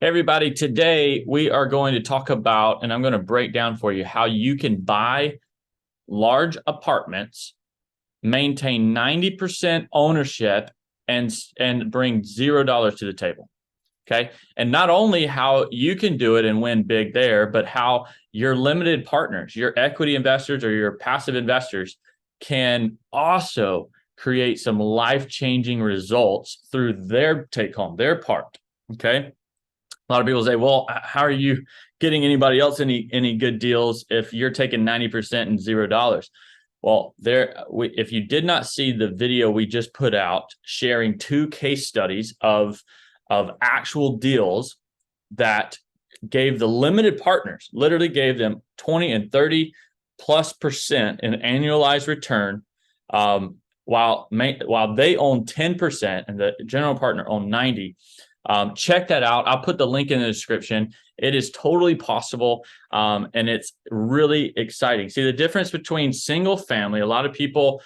Hey everybody, today we are going to talk about, and I'm going to break down for you how you can buy large apartments, maintain 90% ownership, and bring $0 to the table. Okay. And not only how you can do it and win big there, but how your limited partners, your equity investors or your passive investors can also create some life-changing results through their take home, their part. Okay. A lot of people say, well, how are you getting anybody else any good deals if you're taking 90% and $0? Well, if you did not see the video we just put out sharing 2 case studies of actual deals that gave the limited partners, literally gave them 20 and 30+% in annualized return, while they own 10% and the general partner owned 90. Check that out. I'll put the link in the description. It is totally possible, and it's really exciting. See, the difference between single family, a lot of people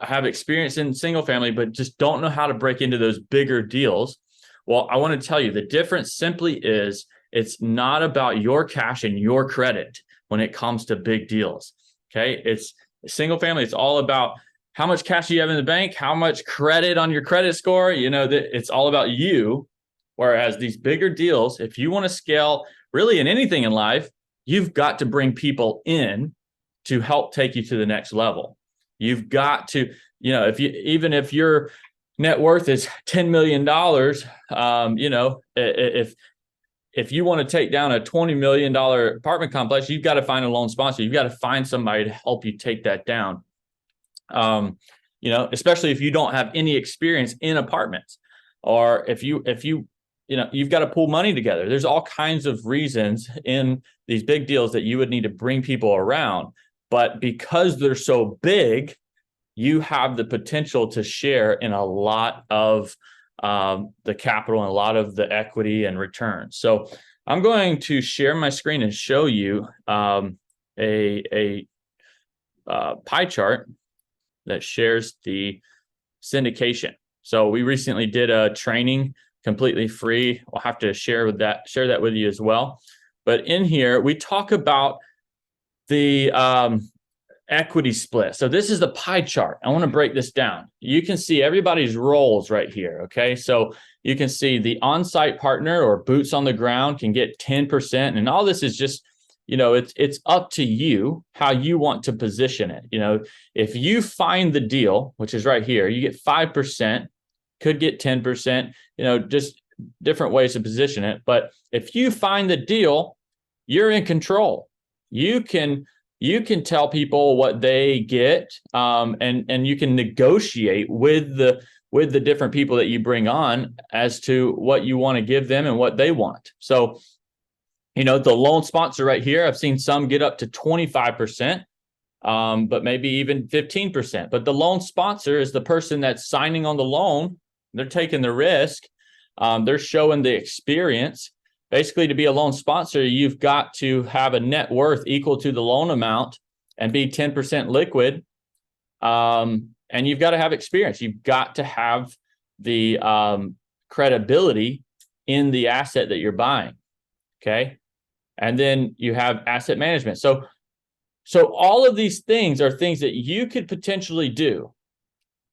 have experience in single family, but just don't know how to break into those bigger deals. Well, I want to tell you, the difference simply is it's not about your cash and your credit when it comes to big deals. Okay. It's single family. It's all about how much cash you have in the bank, how much credit on your credit score. It's all about you. Whereas these bigger deals, if you want to scale really in anything in life, you've got to bring people in to help take you to the next level. You've got to, even if your net worth is $10 million, if you want to take down a $20 million apartment complex, you've got to find a loan sponsor. You've got to find somebody to help you take that down. Especially if you don't have any experience in apartments, or if you've got to pull money together. There's all kinds of reasons in these big deals that you would need to bring people around. But because they're so big, you have the potential to share in a lot of the capital and a lot of the equity and return. So I'm going to share my screen and show you a pie chart that shares the syndication. So we recently did a training completely free. We'll have to share that with you as well. But in here, we talk about the equity split. So this is the pie chart. I want to break this down. You can see everybody's roles right here. Okay. So you can see the on-site partner or boots on the ground can get 10%. And all this is just, it's up to you how you want to position it. If you find the deal, which is right here, you get 5%, could get 10%, just different ways to position it. But if you find the deal, you're in control. You can tell people what they get, and you can negotiate with the different people that you bring on as to what you want to give them and what they want. So, the loan sponsor right here, I've seen some get up to 25%, but maybe even 15%. But the loan sponsor is the person that's signing on the loan. They're taking the risk. They're showing the experience. Basically, to be a loan sponsor, you've got to have a net worth equal to the loan amount and be 10% liquid. And you've got to have experience. You've got to have the credibility in the asset that you're buying. Okay. And then you have asset management. So all of these things are things that you could potentially do.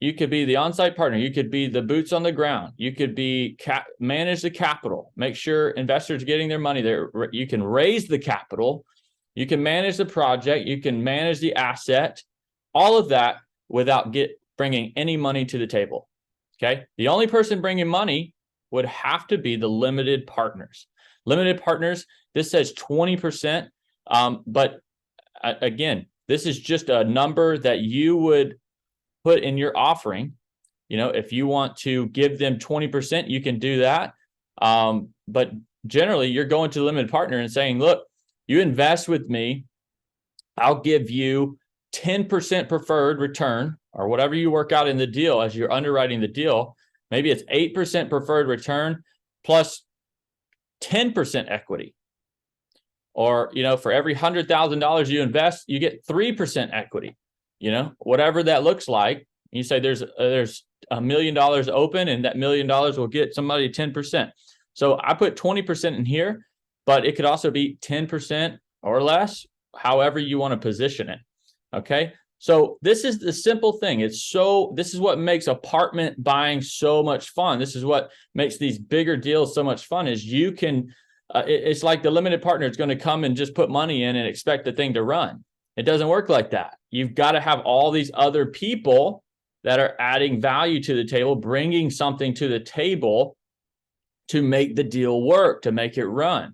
You could be the on-site partner. You could be the boots on the ground. You could be manage the capital, make sure investors are getting their money there. You can raise the capital. You can manage the project. You can manage the asset, all of that without bringing any money to the table. Okay. The only person bringing money would have to be the limited partners. Limited partners, this says 20%. But again, this is just a number that you would put in your offering. If you want to give them 20%, you can do that. But generally, you're going to the limited partner and saying, look, you invest with me, I'll give you 10% preferred return, or whatever you work out in the deal as you're underwriting the deal. Maybe it's 8% preferred return plus 10% equity. Or, for every $100,000 you invest, you get 3% equity. Whatever that looks like. You say there's $1 million open, and that $1 million will get somebody 10%. So I put 20% in here, but it could also be 10% or less, however you want to position it. Okay. So this is the simple thing. This is what makes apartment buying so much fun. This is what makes these bigger deals so much fun is you can, it's like the limited partner is going to come and just put money in and expect the thing to run. It doesn't work like that. You've got to have all these other people that are adding value to the table, bringing something to the table to make the deal work, to make it run.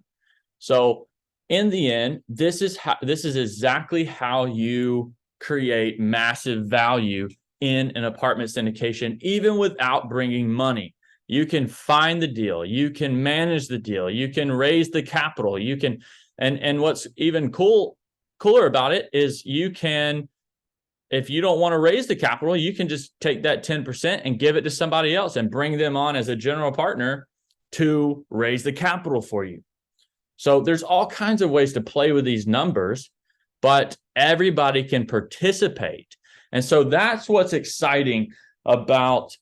So in the end, this is exactly how you create massive value in an apartment syndication, even without bringing money. You can find the deal, you can manage the deal, you can raise the capital, you can, and what's even cooler about it is you can, if you don't want to raise the capital, you can just take that 10% and give it to somebody else and bring them on as a general partner to raise the capital for you. So there's all kinds of ways to play with these numbers, but everybody can participate. And so that's what's exciting about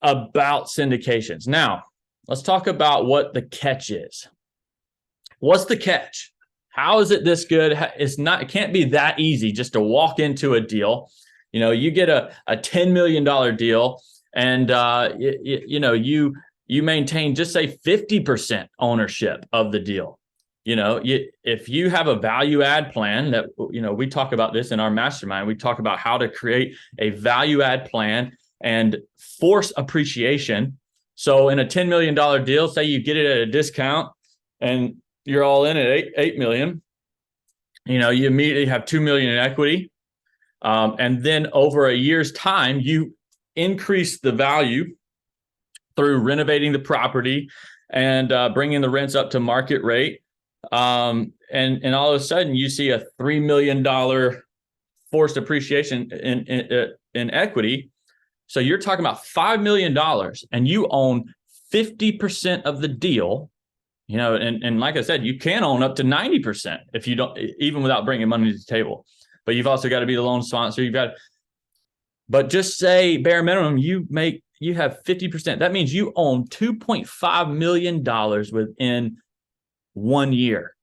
syndications. Now, let's talk about what the catch is. What's the catch? How is it this good? It can't be that easy just to walk into a deal. You know, you get a $10 million deal and you maintain just say 50% ownership of the deal. You know, if you have a value add plan that, we talk about this in our mastermind, we talk about how to create a value add plan and force appreciation. So in a $10 million deal, say you get it at a discount and you're all in at 8 million, you immediately have 2 million in equity. And then over a year's time, you increase the value through renovating the property and bringing the rents up to market rate. And all of a sudden you see a $3 million forced appreciation in equity. So you're talking about $5 million and you own 50% of the deal, and like I said, you can own up to 90% if you don't, even without bringing money to the table, but you've also got to be the loan sponsor. But just say bare minimum, you have 50%. That means you own $2.5 million within 1 year.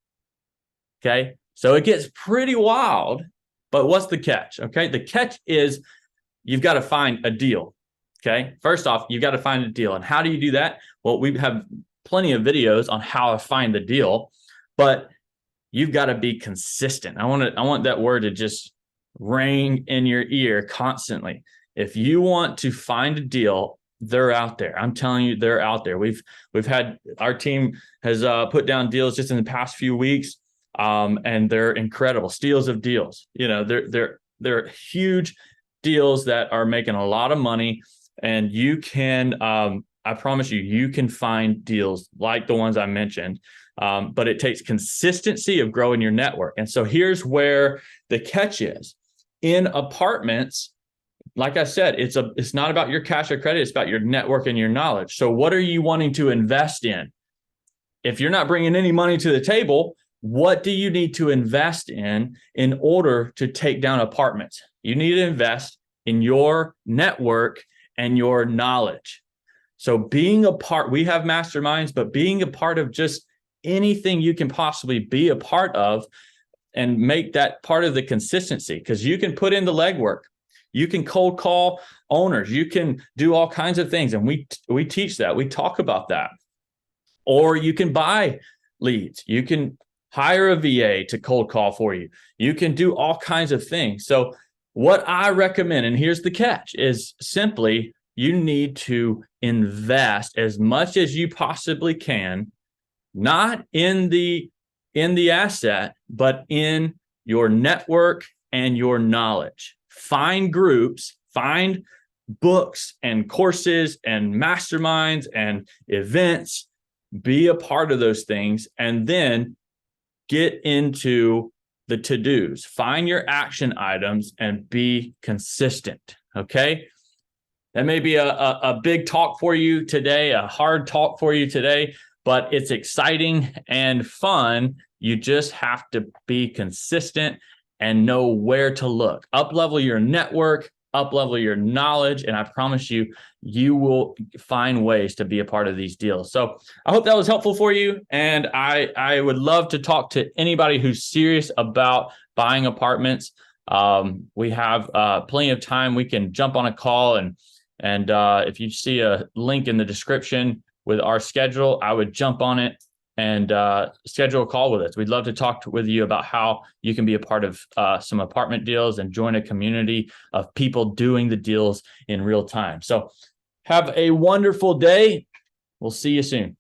Okay. So it gets pretty wild, but what's the catch? Okay. The catch is you've got to find a deal. Okay. First off, you've got to find a deal. And how do you do that? Well, we have plenty of videos on how to find the deal, but you've got to be consistent. I want that word to just ring in your ear constantly. If you want to find a deal, they're out there. I'm telling you, they're out there. We've had, our team has put down deals just in the past few weeks, and they're incredible steals of deals. They're huge deals that are making a lot of money, and you can, I promise you can find deals like the ones I mentioned. But it takes consistency of growing your network. And so here's where the catch is. In apartments, like I said, it's not about your cash or credit, it's about your network and your knowledge. So what are you wanting to invest in? If you're not bringing any money to the table, what do you need to invest in order to take down apartments? You need to invest in your network and your knowledge. So being a part, we have masterminds, but being a part of just anything you can possibly be a part of and make that part of the consistency, because you can put in the legwork. You can cold call owners. You can do all kinds of things. And we teach that. We talk about that. Or you can buy leads. You can hire a VA to cold call for you. You can do all kinds of things. So what I recommend, and here's the catch, is simply you need to invest as much as you possibly can, not in the asset, but in your network and your knowledge. Find groups, find books and courses and masterminds and events, be a part of those things, and then get into the to-dos. Find your action items and be consistent, okay? That may be a big talk for you today, a hard talk for you today, but it's exciting and fun. You just have to be consistent and know where to look. Up-level your network, up level your knowledge, and I promise you, you will find ways to be a part of these deals. So I hope that was helpful for you. And I would love to talk to anybody who's serious about buying apartments. We have plenty of time. We can jump on a call, and if you see a link in the description with our schedule, I would jump on it and schedule a call with us. We'd love to talk with you about how you can be a part of some apartment deals and join a community of people doing the deals in real time. So have a wonderful day. We'll see you soon.